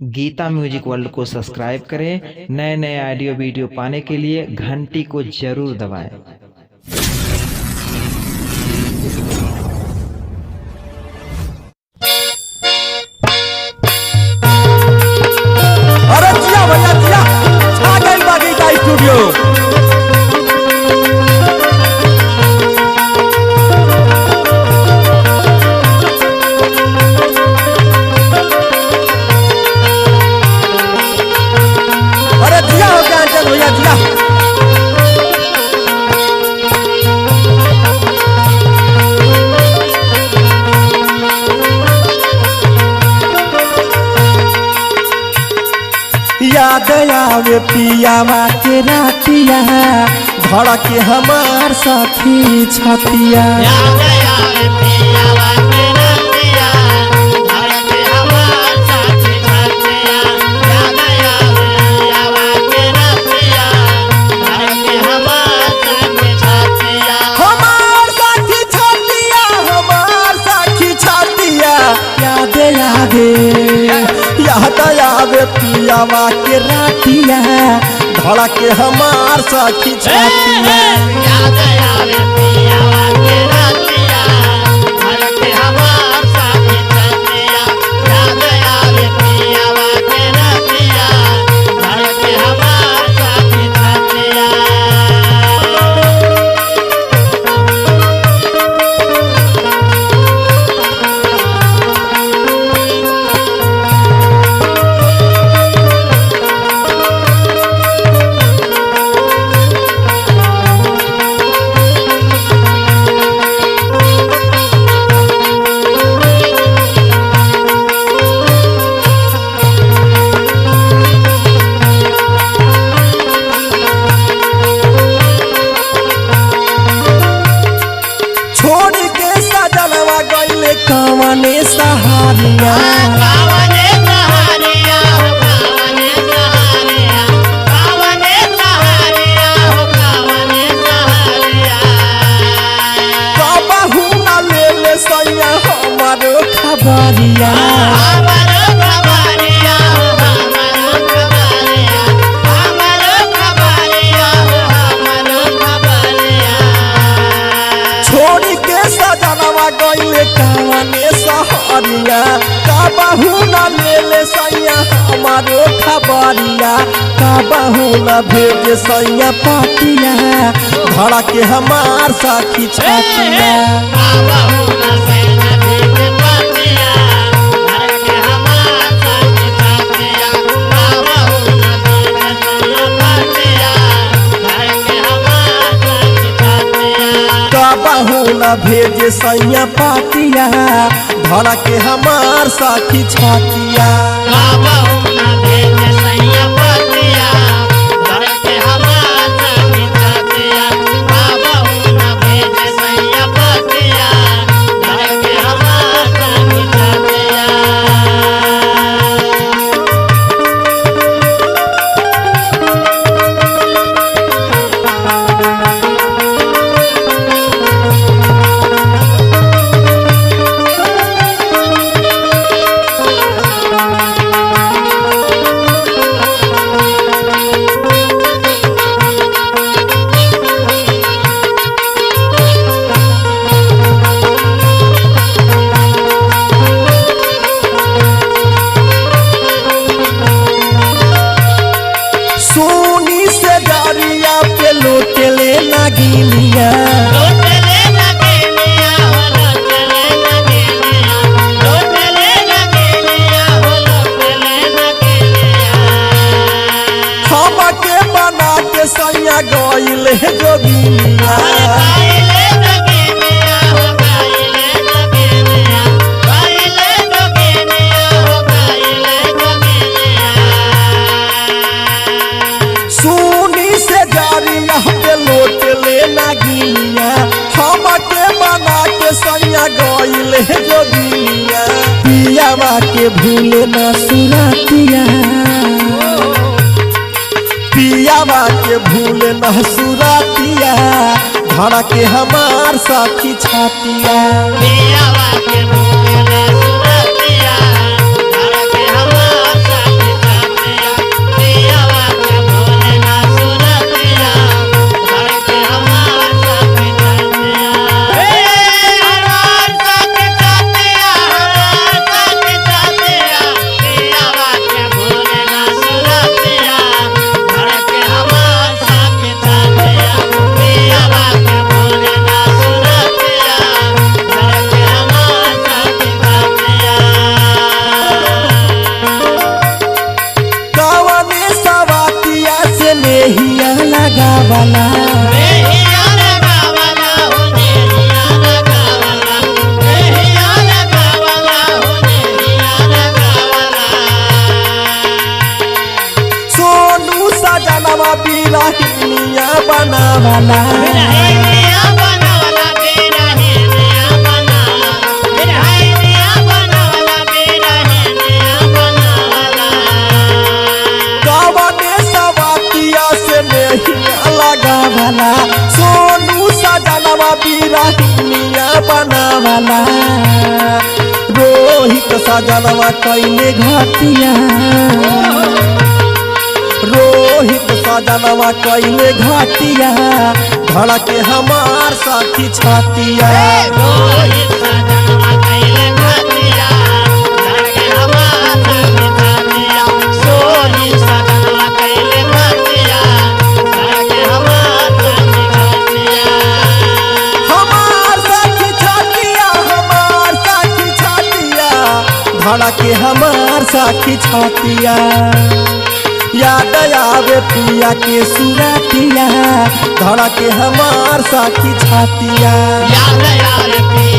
Geeta music world को subscribe करें। नए नए ऑडियो वीडियो पाने के लिए घंटी को जरूर दबाएं। अरे जिया भैया जिया छा गइल बा गीता स्टूडियो। याद आवे पियावा के रातिया धड़के हमार साथी छतिया। याद आवे पियावा के रातिया धड़के हमार साथी छतिया। याद आवे पियावा के रातिया धड़के हमार साथी छतिया। हमार साथी छतिया हमार साथी छतिया। याद आवे पियावा के रातिया धड़के हमार साथी छतिया। याद आवे पियावा के रातिया धड़के हमार साथी छतिया। याद आवे पियावा के रातिया धड़के हमार साथी छतिया। कावने सहारिया कावने सहारिया हो कावने सहारिया। कावने सहारिया हो कावने सहारिया। बाबू ना ले ले सैया हमारो खबरिया। हमारो खबरिया हो हमारो खबरिया। हमारो खबरिया हो हमारो खबरिया। छोड़ के सजनवा गइले कावने सहारिया। बाबू ना ले ले सैया हमारो खबरिया। बाबू ना भेज सैया पातिया धड़के हमार साथी छतिया। बाबू ना सैया भेज पातिया धड़के हमार साथी छतिया। बाबू ना भेज सैया पातिया धड़के हमार साथी छतिया। बाबू ना भेज सैया पातिया धड़के हमार साथी छतिया। बाबू ना भेज सैया पातिया धड़के हमार साथी छतिया। बाबू ना भेज सैया पातिया धड़के हमार साथी छतिया। सोनी से डरिया पे लोटले नगिनिया। लोटले नगिनिया हो लोटले नगिनिया। लोटले नगिनिया हो लोटले नगिनिया। हमके बना के सैया गइले जोगिनिया। गाइले नगिनिया हो गाइले नगिनिया। गाइले नगिनिया हो गाइले नगिनिया। सोनी से डरिया पे लोटले नगिनिया। हमके बना के सैया गइले जोगिनिया। पियावा के भूले ना सुरतिया। पियावा के भूले ना सुरतिया धड़के हमार साथी छतिया। पियावा के भूले ना सुरतिया धड़के हमार साथी लगावला नेहिया लगावला हो नेहिया लगावला नेहिया लगावला हो नेहिया लगावला सोनू सजनवा बिरहिनिया बनावला बिरहिनिया बनावला बिरहिनिया बनावला बिरहिनिया बनावला बिरहिनिया बनावला कवने सवातिया से नेहिया लगावला सोनू सजनवा बिरहिनिया बनावला रोहित सजनवा कैले घटिया रोहित सजनवा कैले घटिया धड़के हमार साथी छातिया रोहित सजनवा कैले घातिया लड़के हमार संग घातिया सोनी सजनवा कैले घातिया लड़के हमार संग घातिया हमार साथी छातिया धड़के हमार साथी छातिया याद आवे पिया के सुरतिया धड़के हमार साथी छातिया याद यार पिया